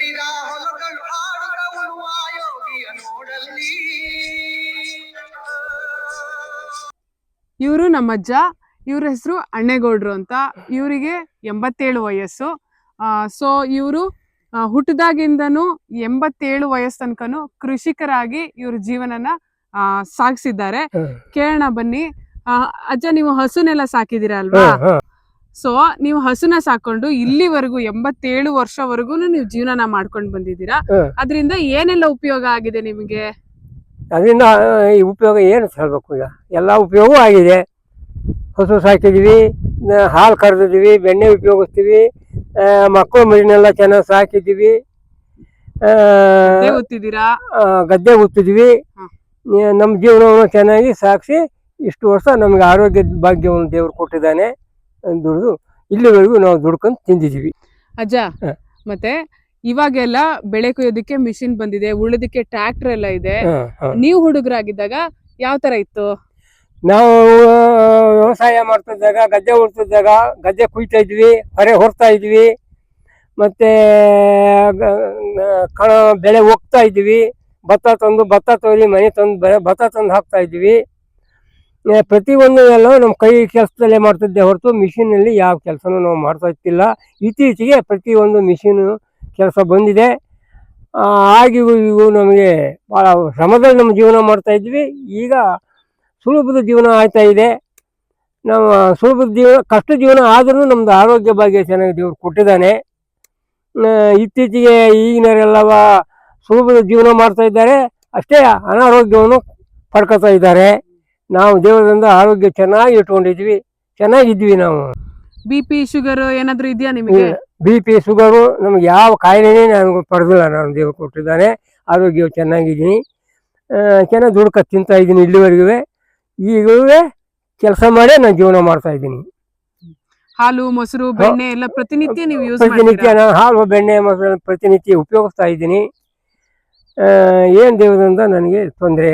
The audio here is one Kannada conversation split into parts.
ಸೇರಿದ ಹೊಲಗಳು ಹಾಡುತ್ತ ಉಳುವ ಯೋಗಿಯ ನೋಡಲ್ಲಿ. ಇವರು ನಮ್ಮಜ್ಜ. ಇವ್ರ ಹೆಸರು ಅಣ್ಣೇಗೌಡ್ರು ಅಂತ. ಇವರಿಗೆ 87 ವಯಸ್ಸು. ಸೊ ಇವರು ಹುಟ್ಟಿದಾಗಿಂದನೂ 87 ವಯಸ್ಸು ತನಕನು ಕೃಷಿಕರಾಗಿ ಇವ್ರ ಜೀವನನ ಸಾಗಿಸಿದ್ದಾರೆ. ಕೇಳೋಣ ಬನ್ನಿ. ಅಜ್ಜ, ನೀವು ಹಸುನೆಲ್ಲ ಸಾಕಿದಿರ ಅಲ್ವಾ? ಸೊ ನೀವು ಹಸುನ ಸಾಕೊಂಡು ಇಲ್ಲಿವರೆಗೂ 87 ವರ್ಷವರೆಗೂ ನೀವು ಜೀವನ ಮಾಡ್ಕೊಂಡು ಬಂದಿದ್ದೀರಾ. ಅದರಿಂದ ಏನೆಲ್ಲ ಉಪಯೋಗ ಆಗಿದೆ ನಿಮಗೆ? ಅದರಿಂದ ಈ ಉಪಯೋಗ ಏನು ಹೇಳ್ಬೇಕು, ಈಗ ಎಲ್ಲ ಉಪಯೋಗ ಆಗಿದೆ. ಹಸು ಸಾಕಿದ್ವಿ, ಹಾಲು ಕರೆದಿದ್ವಿ, ಬೆಣ್ಣೆ ಉಪಯೋಗಿಸ್ತೀವಿ, ಮಕ್ಕಳು ಮರಿನೆಲ್ಲ ಚೆನ್ನಾಗಿ ಸಾಕಿದ್ದೀವಿ, ಗದ್ದೆ ಉತ್ತಿದ್ವಿ. ನಮ್ಮ ಜೀವನವನ್ನು ಚೆನ್ನಾಗಿ ಸಾಗಿಸಿ ಇಷ್ಟು ವರ್ಷ ನಮ್ಗೆ ಆರೋಗ್ಯದ ಭಾಗ್ಯವನ್ನು ದೇವ್ರು ಕೊಟ್ಟಿದ್ದಾನೆ. ದುಡಿದು ಇಲ್ಲಿವರೆಗೂ ನಾವು ದುಡ್ಕೊಂಡು ತಿಂದಿದ್ದೀವಿ. ಅಜ್ಜ, ಮತ್ತೆ ಇವಾಗೆಲ್ಲ ಬೆಳೆ ಕೊಯ್ಯೋದಕ್ಕೆ ಮಿಷಿನ್ ಬಂದಿದೆ, ಉಳೋದಕ್ಕೆ ಟ್ರ್ಯಾಕ್ಟರ್ ಎಲ್ಲ ಇದೆ. ನೀವು ಹುಡುಗರಾಗಿದ್ದಾಗ ಯಾವ ತರ ಇತ್ತು? ನಾವು ವ್ಯವಸಾಯ ಮಾಡ್ತಿದ್ದಾಗ, ಗದ್ದೆ ಉಳ್ತಿದ್ದಾಗ ಗದ್ದೆ ಕುಯ್ತಾ ಇದ್ವಿ, ಹೊರೆ ಹೊರ್ತಾ ಇದ್ವಿ, ಮತ್ತೆ ಬೆಳೆ ಹೋಗ್ತಾ ಇದ್ವಿ. ಭತ್ತ ತೊಯ್ದು ಮನೆ ತಂದು ಭತ್ತ ತಂದು ಹಾಕ್ತಾ ಇದ್ವಿ. ಪ್ರತಿಯೊಂದು ಎಲ್ಲ ನಮ್ಮ ಕೈ ಕೆಲಸದಲ್ಲೇ ಮಾಡ್ತಿದ್ದೆ ಹೊರತು ಮಿಷಿನಲ್ಲಿ ಯಾವ ಕೆಲಸನೂ ನಾವು ಮಾಡ್ತಾ ಇರ್ತಿಲ್ಲ. ಇತ್ತೀಚೆಗೆ ಪ್ರತಿಯೊಂದು ಮಿಷಿನ್ ಕೆಲಸ ಬಂದಿದೆ. ಇವು ನಮಗೆ ಭಾಳ ಶ್ರಮದಲ್ಲಿ ನಮ್ಮ ಜೀವನ ಮಾಡ್ತಾ ಇದ್ವಿ. ಈಗ ಸುಲಭದ ಜೀವನ ಆಗ್ತಾ ಇದೆ. ನಾವು ಸುಲಭದ ಜೀವನ, ಕಷ್ಟ ಜೀವನ ಆದ್ರೂ ನಮ್ದು ಆರೋಗ್ಯ ಭಾಗ್ಯ ಚೆನ್ನಾಗಿ ದೇವ್ರು ಕೊಟ್ಟಿದ್ದಾನೆ. ಇತ್ತೀಚೆಗೆ ಈಗಿನವರೆಲ್ಲವ ಸುಲಭದ ಜೀವನ ಮಾಡ್ತಾ ಇದ್ದಾರೆ, ಅಷ್ಟೇ ಅನಾರೋಗ್ಯವನ್ನು ಪಡ್ಕೊತಾ ಇದ್ದಾರೆ. ನಾವು ದೇವರಿಂದ ಆರೋಗ್ಯ ಚೆನ್ನಾಗಿ ಇಟ್ಕೊಂಡಿದ್ವಿ, ಚೆನ್ನಾಗಿದ್ವಿ. ನಾವು BP ಶುಗರ್ ಏನಾದ್ರು ಇದೆಯಾ ನಿಮಗೆ? BP ಶುಗರು ನಮ್ಗೆ ಯಾವ ಕಾಯಿಲೆನೇ ನನಗೆ ಪಡೆದಿಲ್ಲ. ನಾನು ದೇವ್ರು ಕೊಟ್ಟಿದ್ದಾನೆ, ಆರೋಗ್ಯ ಚೆನ್ನಾಗಿದ್ದೀನಿ, ಚೆನ್ನಾಗಿ ದುಡ್ಕ ತಿಂತಾ ಇದ್ದೀನಿ ಇಲ್ಲಿವರೆಗೂ. ಈಗಲೂ ಕೆಲಸ ಮಾಡೇ ನಾನು ಜೀವನ ಮಾಡ್ತಾ ಇದ್ದೀನಿ. ಹಾಲು, ಮೊಸರು, ಬೆಣ್ಣೆ ಎಲ್ಲ ಪ್ರತಿನಿತ್ಯ ನೀವು ಪ್ರತಿನಿತ್ಯ ನಾನು ಹಾಲು, ಬೆಣ್ಣೆ, ಮೊಸರು ಪ್ರತಿನಿತ್ಯ ಉಪಯೋಗಿಸ್ತಾ ಇದ್ದೀನಿ. ಏನು ದೇವರಿಂದ ನನಗೆ ತೊಂದರೆ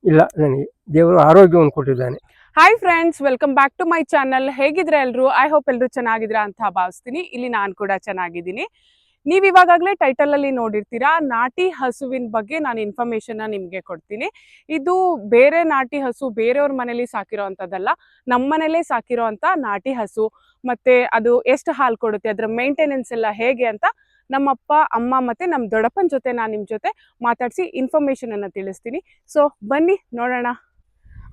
ಇಲ್ಲ. ನನಗೆ ದೇವರು ಆರೋಗ್ಯವನ್ನು ಕೊಟ್ಟಿದ್ದಾನೆ. Hi friends, welcome back to my channel. ಹೇಗಿದ್ರೆ ಎಲ್ರು? ಐ ಹೋಪ್ ಎಲ್ರು ಚೆನ್ನಾಗಿದ್ರ ಅಂತ ಭಾವಿಸ್ತೀನಿ. ಇಲ್ಲಿ ನಾನು ಕೂಡ ಚೆನ್ನಾಗಿದ್ದೀನಿ. ನೀವು ಇವಾಗಲೇ ಟೈಟಲ್ ಅಲ್ಲಿ ನೋಡಿರ್ತೀರಾ, ನಾಟಿ ಹಸುವಿನ ಬಗ್ಗೆ ನಾನು ಇನ್ಫಾರ್ಮೇಶನ್ ನಿಮ್ಗೆ ಕೊಡ್ತೀನಿ. ಇದು ಬೇರೆ ನಾಟಿ ಹಸು ಬೇರೆಯವ್ರ ಮನೇಲಿ ಸಾಕಿರೋ ಅಂಥದ್ದಲ್ಲ, ನಮ್ಮ ಮನೇಲೇ ಸಾಕಿರೋ ಅಂತ ನಾಟಿ ಹಸು. ಮತ್ತೆ ಅದು ಎಷ್ಟು ಹಾಲು ಕೊಡುತ್ತೆ, ಅದರ ಮೇಂಟೆನೆನ್ಸ್ ಎಲ್ಲ ಹೇಗೆ ಅಂತ ನಮ್ಮಪ್ಪ, ಅಮ್ಮ ಮತ್ತೆ ನಮ್ಮ ದೊಡ್ಡಪ್ಪನ ಜೊತೆ ನಾನು ನಿಮ್ಮ ಜೊತೆ ಮಾತಾಡಿಸಿ ಇನ್ಫಾರ್ಮೇಶನ್ ಅನ್ನ ತಿಳಿಸ್ತೀನಿ. ಸೊ ಬನ್ನಿ ನೋಡೋಣ.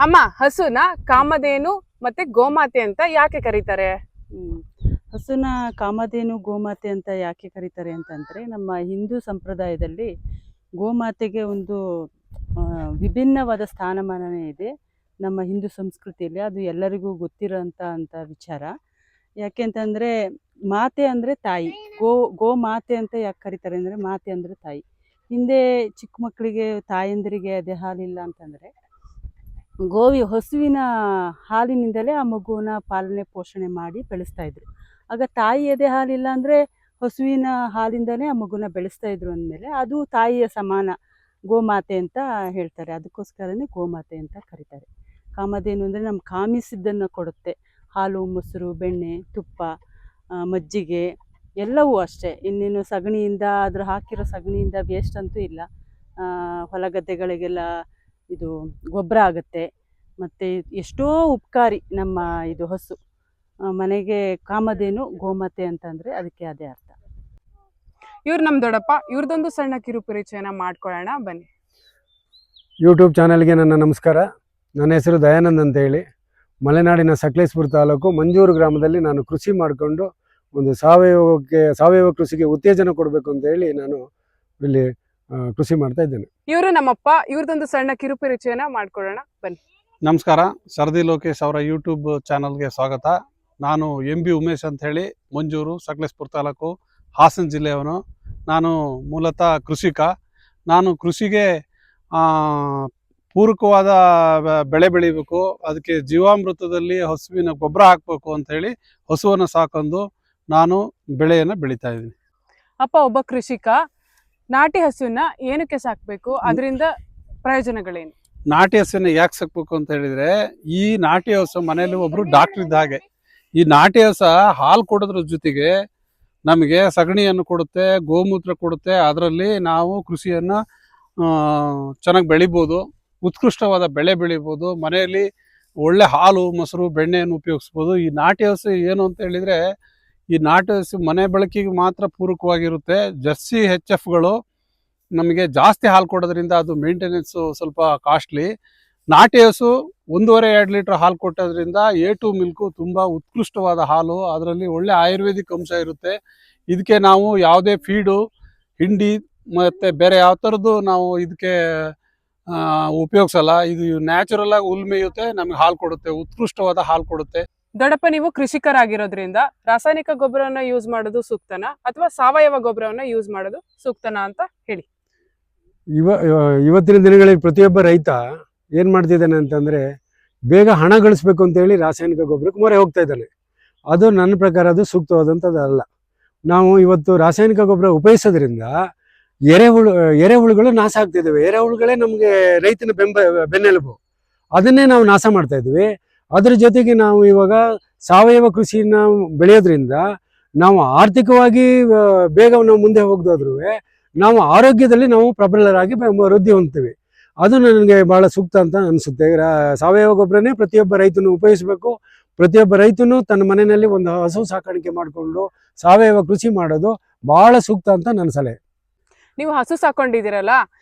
ಅಮ್ಮ, ಹಸುನ ಕಾಮಧೇನು ಮತ್ತೆ ಗೋಮಾತೆ ಅಂತ ಯಾಕೆ ಕರೀತಾರೆ? ಹಸುನ ಕಾಮಧೇನು, ಗೋಮಾತೆ ಅಂತ ಯಾಕೆ ಕರೀತಾರೆ ಅಂತಂದರೆ, ನಮ್ಮ ಹಿಂದೂ ಸಂಪ್ರದಾಯದಲ್ಲಿ ಗೋಮಾತೆಗೆ ಒಂದು ವಿಭಿನ್ನವಾದ ಸ್ಥಾನಮಾನನೇ ಇದೆ ನಮ್ಮ ಹಿಂದೂ ಸಂಸ್ಕೃತಿಯಲ್ಲಿ. ಅದು ಎಲ್ಲರಿಗೂ ಗೊತ್ತಿರೋಂಥ ವಿಚಾರ. ಯಾಕೆಂತಂದರೆ ಮಾತೆ ಅಂದರೆ ತಾಯಿ. ಗೋಮಾತೆ ಅಂತ ಯಾಕೆ ಕರೀತಾರೆ ಅಂದರೆ, ಮಾತೆ ಅಂದರೆ ತಾಯಿ. ಹಿಂದೆ ಚಿಕ್ಕ ಮಕ್ಕಳಿಗೆ, ತಾಯಂದಿರಿಗೆ ಎದೆ ಹಾಲಿಲ್ಲ ಅಂತಂದರೆ ಹಸುವಿನ ಹಾಲಿನಿಂದಲೇ ಆ ಮಗುವನ್ನ ಪಾಲನೆ ಪೋಷಣೆ ಮಾಡಿ ಬೆಳೆಸ್ತಾ ಇದ್ರು. ಆಗ ತಾಯಿ ಎದೆ ಹಾಲಿಲ್ಲ ಅಂದರೆ ಹಸುವಿನ ಹಾಲಿಂದಲೇ ಆ ಮಗುನ ಬೆಳೆಸ್ತಾ ಇದ್ರು ಅಂದಮೇಲೆ ಅದು ತಾಯಿಯ ಸಮಾನ, ಗೋಮಾತೆ ಅಂತ ಹೇಳ್ತಾರೆ. ಅದಕ್ಕೋಸ್ಕರನೇ ಗೋಮಾತೆ ಅಂತ ಕರೀತಾರೆ. ಕಾಮಧೇನು ಅಂದರೆ ನಮ್ಗೆ ಕಾಮಿಸಿದ್ದನ್ನು ಕೊಡುತ್ತೆ. ಹಾಲು, ಮೊಸರು, ಬೆಣ್ಣೆ, ತುಪ್ಪ, ಮಜ್ಜಿಗೆ ಎಲ್ಲವೂ ಅಷ್ಟೇ. ಇನ್ನೇನು ಸಗಣಿಯಿಂದ, ಅದ್ರ ಹಾಕಿರೋ ಸಗಣಿಯಿಂದ ವೇಸ್ಟ್ ಅಂತೂ ಇಲ್ಲ. ಹೊಲ ಗದ್ದೆಗಳಿಗೆಲ್ಲ ಇದು ಗೊಬ್ಬರ ಆಗುತ್ತೆ. ಮತ್ತು ಎಷ್ಟೋ ಉಪಕಾರಿ ನಮ್ಮ ಇದು ಹಸು. ಮನೆಗೆ ಕಾಮಧೇನು, ಗೋಮಾತೆ ಅಂತಂದರೆ ಅದಕ್ಕೆ ಅದೇ ಅರ್ಥ. ಇವ್ರು ನಮ್ಮ ದೊಡ್ಡಪ್ಪ. ಇವ್ರದೊಂದು ಸಣ್ಣ ಕಿರು ಪರಿಚಯನ ಮಾಡ್ಕೊಳ್ಳೋಣ ಬನ್ನಿ. ಯೂಟ್ಯೂಬ್ ಚಾನಲ್ಗೆ ನನ್ನ ನಮಸ್ಕಾರ. ನನ್ನ ಹೆಸರು ದಯಾನಂದ್ ಅಂತ ಹೇಳಿ. ಮಲೆನಾಡಿನ ಸಕಲೇಶಪುರ ತಾಲೂಕು ಮಂಜೂರು ಗ್ರಾಮದಲ್ಲಿ ನಾನು ಕೃಷಿ ಮಾಡಿಕೊಂಡು ಒಂದು ಸಾವಯವ ಕೃಷಿಗೆ ಉತ್ತೇಜನ ಕೊಡಬೇಕು ಅಂತ ಹೇಳಿ ನಾನು ಇಲ್ಲಿ ಕೃಷಿ ಮಾಡ್ತಾ ಇದ್ದೇನೆ. ಇವರು ನಮ್ಮಪ್ಪ. ಇವ್ರದೊಂದು ಸಣ್ಣ ಕಿರು ಪರಿಚಯನ ಮಾಡ್ಕೊಳ್ಳೋಣ ಬನ್ನಿ. ನಮಸ್ಕಾರ, ಸರದಿ ಲೋಕೇಶ್ ಅವರ ಯೂಟ್ಯೂಬ್ ಚಾನಲ್ಗೆ ಸ್ವಾಗತ. ನಾನು MB ಉಮೇಶ್ ಅಂತ ಹೇಳಿ, ಮಂಜೂರು, ಸಕಲೇಶಪುರ ತಾಲೂಕು, ಹಾಸನ ಜಿಲ್ಲೆಯವನು. ನಾನು ಮೂಲತಃ ಕೃಷಿಕ. ನಾನು ಕೃಷಿಗೆ ಪೂರಕವಾದ ಬೆಳೆ ಬೆಳಿಬೇಕು, ಅದಕ್ಕೆ ಜೀವಾಮೃತದಲ್ಲಿ ಹಸುವಿನ ಗೊಬ್ಬರ ಹಾಕಬೇಕು ಅಂತ ಹೇಳಿ ಹಸುವನ್ನು ಸಾಕೊಂಡು ನಾನು ಬೆಳೆಯನ್ನು ಬೆಳೀತಾ ಇದ್ದೀನಿ. ಅಪ್ಪ ಒಬ್ಬ ಕೃಷಿಕ. ನಾಟಿ ಹಸುವನ್ನ ಏನಕ್ಕೆ ಸಾಕಬೇಕು, ಅದರಿಂದ ಪ್ರಯೋಜನಗಳೇನು? ನಾಟಿ ಹಸುವನ್ನ ಯಾಕೆ ಸಾಕಬೇಕು ಅಂತ ಹೇಳಿದ್ರೆ, ಈ ನಾಟಿ ಹಸು ಮನೆಯಲ್ಲಿ ಒಬ್ರು ಡಾಕ್ಟರ್ ಇದ್ದ ಹಾಗೆ. ಈ ನಾಟಿ ಹಸು ಹಾಲು ಕೊಡೋದ್ರ ಜೊತೆಗೆ ನಮಗೆ ಸಗಣಿಯನ್ನು ಕೊಡುತ್ತೆ, ಗೋಮೂತ್ರ ಕೊಡುತ್ತೆ. ಅದರಲ್ಲಿ ನಾವು ಕೃಷಿಯನ್ನು ಚೆನ್ನಾಗಿ ಬೆಳಿಬೋದು, ಉತ್ಕೃಷ್ಟವಾದ ಬೆಳೆ ಬೆಳಿಬೋದು, ಮನೆಯಲ್ಲಿ ಒಳ್ಳೆ ಹಾಲು ಮೊಸರು ಬೆಣ್ಣೆಯನ್ನು ಉಪಯೋಗಿಸ್ಬೋದು. ಈ ನಾಟಿ ಹಸು ಏನು ಅಂತ ಹೇಳಿದರೆ, ಈ ನಾಟಿ ಹಸು ಮನೆ ಬಳಕೆಗೆ ಮಾತ್ರ ಪೂರಕವಾಗಿರುತ್ತೆ. ಜರ್ಸಿ HFಗಳು ನಮಗೆ ಜಾಸ್ತಿ ಹಾಲು ಕೊಡೋದ್ರಿಂದ ಅದು ಮೇಂಟೆನೆನ್ಸು ಸ್ವಲ್ಪ ಕಾಸ್ಟ್ಲಿ. ನಾಟಿ ಹಸು 1.5-2 ಲೀಟ್ರ್ ಹಾಲು ಕೊಟ್ಟೋದ್ರಿಂದ A2 ಮಿಲ್ಕು ತುಂಬ ಉತ್ಕೃಷ್ಟವಾದ ಹಾಲು, ಅದರಲ್ಲಿ ಒಳ್ಳೆ ಆಯುರ್ವೇದಿಕ್ ಅಂಶ ಇರುತ್ತೆ. ಇದಕ್ಕೆ ನಾವು ಯಾವುದೇ ಫೀಡು, ಹಿಂಡಿ ಮತ್ತು ಬೇರೆ ಯಾವ ಥರದ್ದು ನಾವು ಇದಕ್ಕೆ ಉಪಯೋಗಿಸಲ್ಲ. ಇದು ನ್ಯಾಚುರಲ್ ಆಗಿ ಹುಲ್ ಮೇಯುತ್ತೆ, ನಮಗೆ ಹಾಲು ಕೊಡುತ್ತೆ, ಉತ್ಕೃಷ್ಟವಾದ ಹಾಲು ಕೊಡುತ್ತೆ. ದೊಡ್ಡಪ್ಪ, ನೀವು ಕೃಷಿಕರಾಗಿರೋದ್ರಿಂದ ರಾಸಾಯನಿಕ ಗೊಬ್ಬರವನ್ನ ಯೂಸ್ ಮಾಡೋದು ಸೂಕ್ತನಾ ಅಥವಾ ಸಾವಯವ ಗೊಬ್ಬರವನ್ನ ಯೂಸ್ ಮಾಡೋದು ಸೂಕ್ತನಾ ಅಂತ ಹೇಳಿ. ಇವತ್ತಿನ ದಿನಗಳಲ್ಲಿ ಪ್ರತಿಯೊಬ್ಬ ರೈತ ಏನು ಮಾಡ್ತಿದ್ದಾನೆ ಅಂತಂದರೆ, ಬೇಗ ಹಣ ಗಳಿಸ್ಬೇಕು ಅಂತೇಳಿ ರಾಸಾಯನಿಕ ಗೊಬ್ಬರಕ್ಕೆ ಮೊರೆ ಹೋಗ್ತಾ ಇದ್ದಾನೆ. ಅದು ನನ್ನ ಪ್ರಕಾರ ಅದು ಸೂಕ್ತವಾದಂಥದ್ದಲ್ಲ. ನಾವು ಇವತ್ತು ರಾಸಾಯನಿಕ ಗೊಬ್ಬರ ಉಪಯೋಗಿಸೋದ್ರಿಂದ ಎರೆಹುಳುಗಳು ನಾಶ ಆಗ್ತಿದ್ದಾವೆ. ಎರೆಹುಳುಗಳೇ ನಮಗೆ ರೈತನ ಬೆನ್ನೆಲುಬು. ಅದನ್ನೇ ನಾವು ನಾಶ ಮಾಡ್ತಾ ಇದ್ವಿ. ಅದ್ರ ಜೊತೆಗೆ ನಾವು ಇವಾಗ ಸಾವಯವ ಕೃಷಿನ ಬೆಳೆಯೋದ್ರಿಂದ ನಾವು ಆರ್ಥಿಕವಾಗಿ ಬೇಗ ನಾವು ಮುಂದೆ ಹೋಗದಾದ್ರೂ ನಾವು ಆರೋಗ್ಯದಲ್ಲಿ ನಾವು ಪ್ರಬಲರಾಗಿ ವೃದ್ಧಿ ಹೊಂದ್ತೀವಿ. ಅದು ನನಗೆ ಭಾಳ ಸೂಕ್ತ ಅಂತ ಅನಿಸುತ್ತೆ. ಸಾವಯವ ಗೊಬ್ಬರನೇ ಪ್ರತಿಯೊಬ್ಬ ರೈತನು ಉಪಯೋಗಿಸಬೇಕು. ಪ್ರತಿಯೊಬ್ಬ ರೈತನು ತನ್ನ ಮನೆಯಲ್ಲಿ ಒಂದು ಹಸು ಸಾಕಾಣಿಕೆ ಮಾಡಿಕೊಂಡು ಸಾವಯವ ಕೃಷಿ ಮಾಡೋದು ಭಾಳ ಸೂಕ್ತ ಅಂತ ನನ್ನ ಸಲಹೆ. ನೀವು ಹಸು ಸಾಕೊಂಡಿದ್ದೀರಲ್ಲ,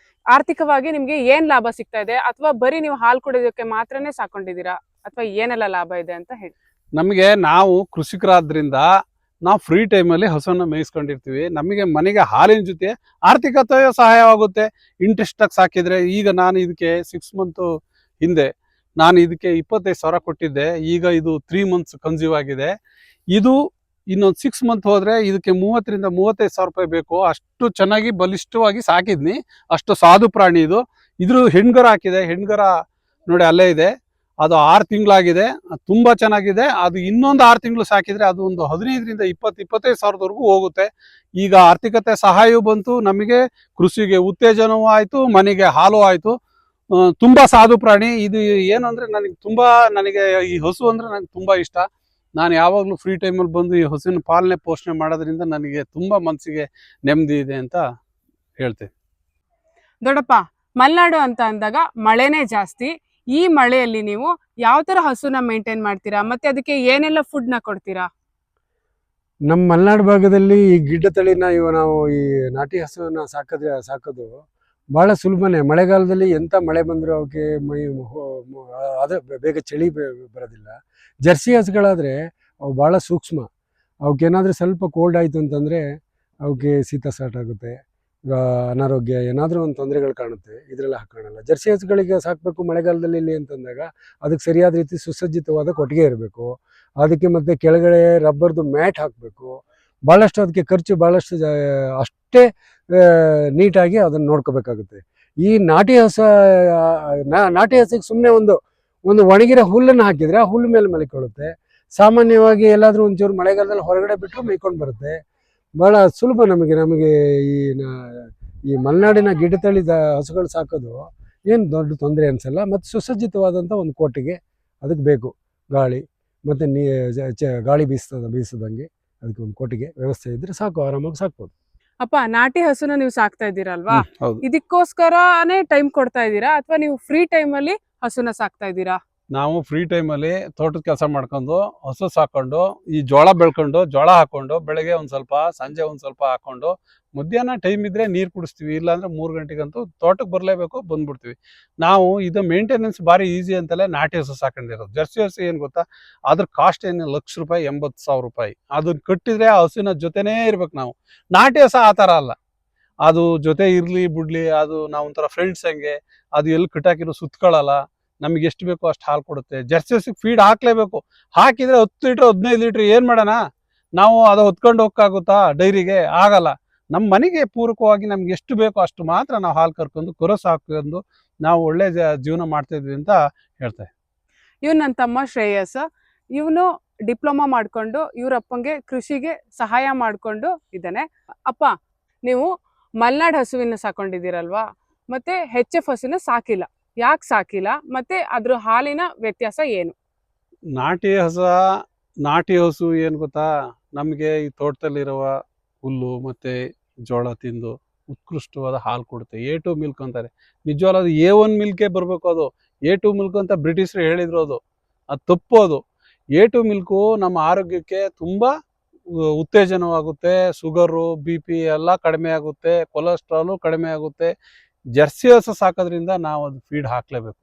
ಆರ್ಥಿಕವಾಗಿ ನಿಮ್ಗೆ ಏನ್ ಲಾಭ ಸಿಗ್ತಾ ಇದೆ, ಅಥವಾ ಬರೀ ನೀವು ಹಾಲು ಕುಡಿಯೋದಕ್ಕೆ ಮಾತ್ರನೇ ಸಾಕೊಂಡಿದ್ದೀರಾ, ಅಥವಾ ಏನೆಲ್ಲ ಲಾಭ ಇದೆ ಅಂತ ಹೇಳಿ. ನಮಗೆ ನಾವು ಕೃಷಿಕರಾದ್ರಿಂದ ನಾವು ಫ್ರೀ ಟೈಮಲ್ಲಿ ಹಸುವನ್ನು ಮೇಯಿಸ್ಕೊಂಡಿರ್ತೀವಿ. ನಮಗೆ ಮನೆಗೆ ಹಾಲಿನ ಜೊತೆ ಆರ್ಥಿಕತೆಯು ಸಹಾಯವಾಗುತ್ತೆ. ಇಂಟ್ರೆಸ್ಟಾಗಿ ಸಾಕಿದರೆ, ಈಗ ನಾನು ಇದಕ್ಕೆ 6 ಮಂತ್ ಹಿಂದೆ ನಾನು ಇದಕ್ಕೆ 25,000 ಕೊಟ್ಟಿದ್ದೆ. ಈಗ ಇದು 3 ಮಂತ್ಸ್ ಕನ್ಸ್ಯೂವ್ ಆಗಿದೆ. ಇದು ಇನ್ನೊಂದು 6 ಮಂತ್ ಹೋದರೆ ಇದಕ್ಕೆ 30,000 to 35,000 ರೂಪಾಯಿ ಬೇಕು. ಅಷ್ಟು ಚೆನ್ನಾಗಿ ಬಲಿಷ್ಠವಾಗಿ ಸಾಕಿದ್ನಿ. ಅಷ್ಟು ಸಾಧು ಪ್ರಾಣಿ ಇದು. ಇದ್ರ ಹೆಣ್ಗರ ಹಾಕಿದೆ. ಹೆಣ್ಗರ ನೋಡಿ ಅಲ್ಲೇ ಇದೆ. ಅದು 6 ತಿಂಗಳಾಗಿದೆ. ತುಂಬ ಚೆನ್ನಾಗಿದೆ. ಅದು ಇನ್ನೊಂದು 6 ತಿಂಗಳು ಸಾಕಿದರೆ ಅದು ಒಂದು 15,000 to 25,000 ಹೋಗುತ್ತೆ. ಈಗ ಆರ್ಥಿಕತೆ ಸಹಾಯವೂ ಬಂತು, ನಮಗೆ ಕೃಷಿಗೆ ಉತ್ತೇಜನವೂ ಆಯಿತು, ಮನೆಗೆ ಹಾಲು ಆಯಿತು. ತುಂಬ ಸಾಧು ಪ್ರಾಣಿ ಇದು. ಏನು ಅಂದರೆ ನನಗೆ ಈ ಹಸು ಅಂದರೆ ನನಗೆ ತುಂಬ ಇಷ್ಟ. ನಾನು ಯಾವಾಗಲೂ ಫ್ರೀ ಟೈಮಲ್ಲಿ ಬಂದು ಈ ಹಸುವಿನ ಪಾಲನೆ ಪೋಷಣೆ ಮಾಡೋದ್ರಿಂದ ನನಗೆ ತುಂಬ ಮನಸ್ಸಿಗೆ ನೆಮ್ಮದಿ ಇದೆ ಅಂತ ಹೇಳ್ತೇನೆ. ದೊಡ್ಡಪ್ಪ, ಮಲೆನಾಡು ಅಂತ ಅಂದಾಗ ಮಳೆನೇ ಜಾಸ್ತಿ. ಈ ಮಳೆಯಲ್ಲಿ ನೀವು ಯಾವ ತರ ಹಸುನ ಮೇಂಟೈನ್ ಮಾಡ್ತೀರಾ, ಮತ್ತೆ ಅದಕ್ಕೆ ಏನೆಲ್ಲ ಫುಡ್ ನ ಕೊಡ್ತೀರಾ? ನಮ್ಮ ಮಲೆನಾಡು ಭಾಗದಲ್ಲಿ ಈ ಗಿಡ್ಡ ತಳಿನ ನಾವು ಈ ನಾಟಿ ಹಸುವನ್ನ ಸಾಕೋದು ಭಾಳ ಸುಲಭನೇ. ಮಳೆಗಾಲದಲ್ಲಿ ಎಂಥ ಮಳೆ ಬಂದರೂ ಅವಕ್ಕೆ ಅದು ಬೇಗ ಚಳಿ ಬರೋದಿಲ್ಲ. ಜರ್ಸಿ ಹಸುಗಳಾದರೆ ಅವು ಭಾಳ ಸೂಕ್ಷ್ಮ. ಅವಕ್ಕೇನಾದರೂ ಸ್ವಲ್ಪ ಕೋಲ್ಡ್ ಆಯಿತು ಅಂತಂದರೆ ಅವಕ್ಕೆ ಶೀತ ಸ್ಟಾರ್ಟ್ ಆಗುತ್ತೆ, ಅನಾರೋಗ್ಯ ಏನಾದರೂ ಒಂದು ತೊಂದರೆಗಳು ಕಾಣುತ್ತೆ. ಇದರೆಲ್ಲ ಕಾಣಲ್ಲ. ಜರ್ಸಿ ಹಸುಗಳಿಗೆ ಸಾಕಬೇಕು ಮಳೆಗಾಲದಲ್ಲಿ ಇಲ್ಲಿ ಅಂತಂದಾಗ ಅದಕ್ಕೆ ಸರಿಯಾದ ರೀತಿ ಸುಸಜ್ಜಿತವಾದ ಕೊಟ್ಟಿಗೆ ಇರಬೇಕು. ಅದಕ್ಕೆ ಮತ್ತು ಕೆಳಗಡೆ ರಬ್ಬರ್ದು ಮ್ಯಾಟ್ ಹಾಕಬೇಕು. ಭಾಳಷ್ಟು ಅದಕ್ಕೆ ಖರ್ಚು ಭಾಳಷ್ಟು ಅಷ್ಟೇ ನೀಟಾಗಿ ಅದನ್ನು ನೋಡ್ಕೋಬೇಕಾಗುತ್ತೆ. ಈ ನಾಟಿ ಹಸಿಗೆ ಸುಮ್ಮನೆ ಒಂದು ಒಣಗಿರೋ ಹುಲ್ಲನ್ನು ಹಾಕಿದರೆ ಆ ಹುಲ್ಲು ಮೇಲೆ ಮಲ್ಕೊಳ್ಳುತ್ತೆ. ಸಾಮಾನ್ಯವಾಗಿ ಎಲ್ಲಾದರೂ ಒಂಚೂರು ಮಳೆಗಾಲದಲ್ಲಿ ಹೊರಗಡೆ ಬಿಟ್ಟರು ಮೇಯ್ಕೊಂಡು ಬರುತ್ತೆ. ಭಾಳ ಸುಲಭ ನಮಗೆ ಈ ಮಲೆನಾಡಿನ ಗಿಡತಳಿದ ಹಸುಗಳು ಸಾಕೋದು ಏನು ದೊಡ್ಡ ತೊಂದರೆ ಅನಿಸಲ್ಲ. ಮತ್ತು ಸುಸಜ್ಜಿತವಾದಂಥ ಒಂದು ಕೊಟ್ಟಿಗೆ ಅದಕ್ಕೆ ಬೇಕು. ಗಾಳಿ ಮತ್ತು ಗಾಳಿ ಬೀಸದಂಗೆ ಅದಕ್ಕೆ ಒಂದು ಕೊಟ್ಟಿಗೆ ವ್ಯವಸ್ಥೆ ಇದ್ರೆ ಸಾಕು, ಆರಾಮಾಗಿ ಸಾಕ್ಬೋದು. ಅಪ್ಪ, ನಾಟಿ ಹಸುನ ನೀವು ಸಾಕ್ತಾ ಇದ್ದೀರಲ್ವಾ, ಇದಕ್ಕೋಸ್ಕರನೇ ಟೈಮ್ ಕೊಡ್ತಾ ಇದ್ದೀರಾ ಅಥವಾ ನೀವು ಫ್ರೀ ಟೈಮಲ್ಲಿ ಹಸುನ ಸಾಕ್ತಾ ಇದ್ದೀರಾ? ನಾವು ಫ್ರೀ ಟೈಮಲ್ಲಿ ತೋಟದ ಕೆಲಸ ಮಾಡ್ಕೊಂಡು ಹಸು ಸಾಕೊಂಡು ಈ ಜೋಳ ಬೆಳ್ಕೊಂಡು ಜೋಳ ಹಾಕೊಂಡು ಬೆಳಗ್ಗೆ ಒಂದು ಸ್ವಲ್ಪ ಸಂಜೆ ಒಂದು ಸ್ವಲ್ಪ ಹಾಕೊಂಡು ಮಧ್ಯಾಹ್ನ ಟೈಮ್ ಇದ್ರೆ ನೀರು ಕುಡಿಸ್ತೀವಿ. ಇಲ್ಲಾಂದ್ರೆ 3 ಗಂಟೆಗಂತೂ ತೋಟಕ್ಕೆ ಬರಲೇಬೇಕು, ಬಂದ್ಬಿಡ್ತೀವಿ. ನಾವು ಇದು ಮೇಂಟೆನೆನ್ಸ್ ಭಾರಿ ಈಸಿ ಅಂತಲೇ ನಾಟಿ ಹಸು ಸಾಕೊಂಡಿರೋದು. ಜರ್ಸಿ ಹಸು ಏನು ಗೊತ್ತಾ, ಅದ್ರ ಕಾಸ್ಟ್ ಏನು ಲಕ್ಷ ರೂಪಾಯಿ, 80,000 ರೂಪಾಯಿ. ಅದನ್ನ ಕಟ್ಟಿದ್ರೆ ಆ ಹಸುವಿನ ಜೊತೆನೇ ಇರ್ಬೇಕು ನಾವು. ನಾಟಿ ಹಸು ಆ ಥರ ಅಲ್ಲ. ಅದು ಜೊತೆ ಇರಲಿ ಬಿಡ್ಲಿ, ಅದು ನಾವು ಒಂಥರ ಫ್ರೆಂಡ್ಸ್ ಹಂಗೆ. ಅದು ಎಲ್ಲಿ ಕಟ್ಟಾಕಿರೋ ಸುತ್ಕೊಳ್ಳಲ್ಲ. ನಮಗೆ ಎಷ್ಟು ಬೇಕೋ ಅಷ್ಟು ಹಾಲು ಕೊಡುತ್ತೆ. ಜರ್ಸಿ ಹಸಿಗೆ ಫೀಡ್ ಹಾಕ್ಲೇಬೇಕು. ಹಾಕಿದ್ರೆ 10 ಲೀಟ್ರ್ 15 ಲೀಟ್ರ್ ಏನು ಮಾಡೋಣ ನಾವು? ಅದು ಹೊತ್ಕೊಂಡು ಹೋಗಕ್ಕಾಗುತ್ತಾ ಡೈರಿಗೆ? ಆಗಲ್ಲ. ನಮ್ಮ ಮನೆಗೆ ಪೂರಕವಾಗಿ ನಮ್ಗೆ ಎಷ್ಟು ಬೇಕೋ ಅಷ್ಟು ಮಾತ್ರ ನಾವು ಹಾಲು ಕರ್ಕೊಂಡು ಕೊರಸು ಹಾಕೊಂಡು ನಾವು ಒಳ್ಳೆ ಜೀವನ ಮಾಡ್ತಾ ಇದ್ವಿ ಅಂತ ಹೇಳ್ತಾರೆ. ಇವ್ನು ನನ್ನ ತಮ್ಮ ಶ್ರೇಯಸ್. ಇವನು ಡಿಪ್ಲೊಮಾ ಮಾಡ್ಕೊಂಡು ಇವ್ರಪ್ಪಂಗೆ ಕೃಷಿಗೆ ಸಹಾಯ ಮಾಡ್ಕೊಂಡು ಇದ್ದಾನೆ. ಅಪ್ಪ, ನೀವು ಮಲೆನಾಡು ಹಸುವಿನ ಸಾಕೊಂಡಿದ್ದೀರಲ್ವಾ, ಮತ್ತೆ HF ಹಸುವಿನ ಸಾಕಿಲ್ಲ. ಯಾಕೆ ಸಾಕಿಲ್ಲ, ಮತ್ತೆ ಅದ್ರ ಹಾಲಿನ ವ್ಯತ್ಯಾಸ ಏನು? ನಾಟಿ ಹಸು ಏನು ಗೊತ್ತಾ, ನಮಗೆ ಈ ತೋಟದಲ್ಲಿರುವ ಹುಲ್ಲು ಮತ್ತು ಜೋಳ ತಿಂದು ಉತ್ಕೃಷ್ಟವಾದ ಹಾಲು ಕೊಡುತ್ತೆ. A2 ಮಿಲ್ಕ್ ಅಂತಾರೆ. ನಿಜವಾಗ್ಲೂ ಅದು A1 ಮಿಲ್ಕೇ ಬರಬೇಕು. ಅದು A2 ಮಿಲ್ಕ್ ಅಂತ ಬ್ರಿಟಿಷರು ಹೇಳಿದ್ರು. ಅದು ತಪ್ಪು. ಅದು A2 ಮಿಲ್ಕು ನಮ್ಮ ಆರೋಗ್ಯಕ್ಕೆ ತುಂಬ ಉತ್ತೇಜನವಾಗುತ್ತೆ. ಶುಗರು, BP ಎಲ್ಲ ಕಡಿಮೆ ಆಗುತ್ತೆ, ಕೊಲೆಸ್ಟ್ರಾಲು ಕಡಿಮೆ ಆಗುತ್ತೆ. ಜರ್ಸಿ ಹಸು ಸಾಕೋದ್ರಿಂದ ನಾವು ಅದು ಫೀಡ್ ಹಾಕಲೇಬೇಕು.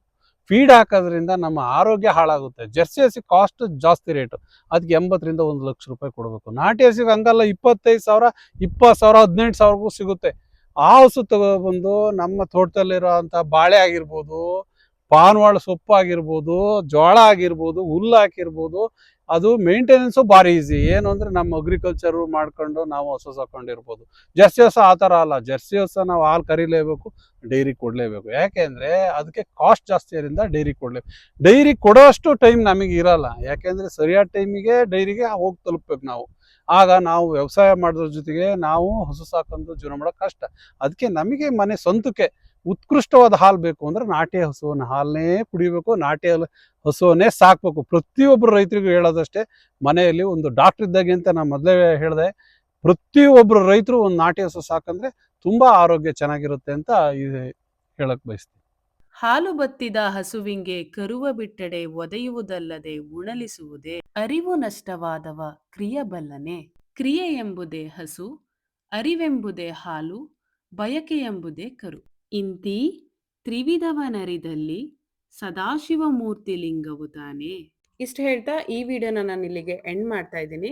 ಫೀಡ್ ಹಾಕೋದ್ರಿಂದ ನಮ್ಮ ಆರೋಗ್ಯ ಹಾಳಾಗುತ್ತೆ. ಜರ್ಸಿ ಹಸಿ ಕಾಸ್ಟ್ ಜಾಸ್ತಿ ರೇಟು, ಅದಕ್ಕೆ 80ರಿಂದ 1 ಲಕ್ಷ ರೂಪಾಯಿ ಕೊಡಬೇಕು. ನಾಟಿ ಹಸಿಗೆ ಹಂಗಲ್ಲ, 25,000, 20,000, 18,000ಗೂ ಸಿಗುತ್ತೆ. ಆ ಹಸು ತಗೊಬಂದು ನಮ್ಮ ತೋಟದಲ್ಲಿರೋ ಅಂಥ ಬಾಳೆ ಆಗಿರ್ಬೋದು, ಪಾನವಾಳ ಸೊಪ್ಪು ಆಗಿರ್ಬೋದು, ಜೋಳ ಆಗಿರ್ಬೋದು, ಹುಲ್ಲು ಹಾಕಿರ್ಬೋದು, ಅದು ಮೇಂಟೆನೆನ್ಸು ಭಾರಿ ಈಸಿ. ಏನು ಅಂದರೆ ನಮ್ಮ ಅಗ್ರಿಕಲ್ಚರು ಮಾಡ್ಕೊಂಡು ನಾವು ಹಸು ಸಾಕೊಂಡಿರ್ಬೋದು. ಜರ್ಸಿ ಹಸು ಆ ಥರ ಅಲ್ಲ. ಜರ್ಸಿ ಹಸು ನಾವು ಹಾಲು ಕರಿಲೇಬೇಕು, ಡೈರಿ ಕೊಡಲೇಬೇಕು. ಯಾಕೆ ಅಂದರೆ ಅದಕ್ಕೆ ಕಾಸ್ಟ್ ಜಾಸ್ತಿ ಇರೋದ್ರಿಂದ ಡೈರಿ ಕೊಡಲೇಬೇಕು. ಡೈರಿ ಕೊಡೋಷ್ಟು ಟೈಮ್ ನಮಗೆ ಇರಲ್ಲ. ಯಾಕೆಂದರೆ ಸರಿಯಾದ ಟೈಮಿಗೆ ಡೈರಿಗೆ ಹೋಗಿ ತಲುಪಬೇಕು ನಾವು. ಆಗ ನಾವು ವ್ಯವಸಾಯ ಮಾಡೋದ್ರ ಜೊತೆಗೆ ನಾವು ಹಸು ಸಾಕೊಂಡು ಜೀವನ ಮಾಡೋದು ಕಷ್ಟ. ಅದಕ್ಕೆ ನಮಗೆ ಮನೆ ಸ್ವಂತಕ್ಕೆ ಉತ್ಕೃಷ್ಟವಾದ ಹಾಲು ಬೇಕು ಅಂದರೆ ನಾಟಿ ಹಸುವಿನ ಹಾಲನ್ನೇ ಕುಡಿಬೇಕು, ನಾಟಿ ಹಸುವನ್ನೇ ಸಾಕಬೇಕು. ಪ್ರತಿಯೊಬ್ಬರು ರೈತರಿಗೂ ಹೇಳೋದಷ್ಟೇ, ಮನೆಯಲ್ಲಿ ಒಂದು ಡಾಕ್ಟರ್ ಇದ್ದಾಗೆ ಅಂತ ನಾನು ಮೊದಲೇ ಹೇಳಿದೆ. ಪ್ರತಿಯೊಬ್ಬರು ರೈತರು ಒಂದು ನಾಟಿ ಹಸು ಸಾಕಂದ್ರೆ ತುಂಬ ಆರೋಗ್ಯ ಚೆನ್ನಾಗಿರುತ್ತೆ ಅಂತ ಹೇಳಕ್ ಬಯಸ್ತೀನಿ. ಹಾಲು ಬತ್ತಿದ ಹಸುವಿಂಗೆ ಕರುವ ಬಿಟ್ಟಡೆ ಒದೆಯುವುದಲ್ಲದೆ ಉಣಲಿಸುವುದೇ. ಅರಿವು ನಷ್ಟವಾದವ ಕ್ರಿಯಬಲ್ಲನೆ. ಕ್ರಿಯೆ ಎಂಬುದೇ ಹಸು, ಅರಿವೆಂಬುದೇ ಹಾಲು, ಬಯಕೆಯೆಂಬುದೇ ಕರು. ಇಂತಿ ತ್ರಿವಿಧವನರಿದಲ್ಲಿ ಸದಾಶಿವಮೂರ್ತಿ ಲಿಂಗವು ತಾನೇ. ಇಷ್ಟು ಹೇಳ್ತಾ ಈ ವಿಡಿಯೋನ ನಾನು ಇಲ್ಲಿಗೆ ಎಂಡ್ ಮಾಡ್ತಾ ಇದ್ದೀನಿ.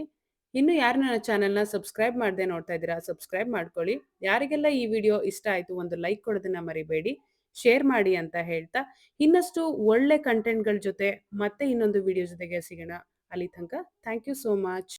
ಇನ್ನು ಯಾರು ನನ್ನ ಚಾನೆಲ್ನ ಸಬ್ಸ್ಕ್ರೈಬ್ ಮಾಡದೆ ನೋಡ್ತಾ ಇದ್ದೀರಾ, ಸಬ್ಸ್ಕ್ರೈಬ್ ಮಾಡ್ಕೊಳ್ಳಿ. ಯಾರಿಗೆಲ್ಲ ಈ ವಿಡಿಯೋ ಇಷ್ಟ ಆಯಿತು ಒಂದು ಲೈಕ್ ಕೊಡೋದನ್ನ ಮರಿಬೇಡಿ, ಶೇರ್ ಮಾಡಿ ಅಂತ ಹೇಳ್ತಾ, ಇನ್ನಷ್ಟು ಒಳ್ಳೆ ಕಂಟೆಂಟ್ಗಳ ಜೊತೆ ಮತ್ತೆ ಇನ್ನೊಂದು ವಿಡಿಯೋ ಜೊತೆಗೆ ಸಿಗೋಣ. ಅಲ್ಲಿ ತನಕ ಥ್ಯಾಂಕ್ ಯು ಸೋ ಮಚ್.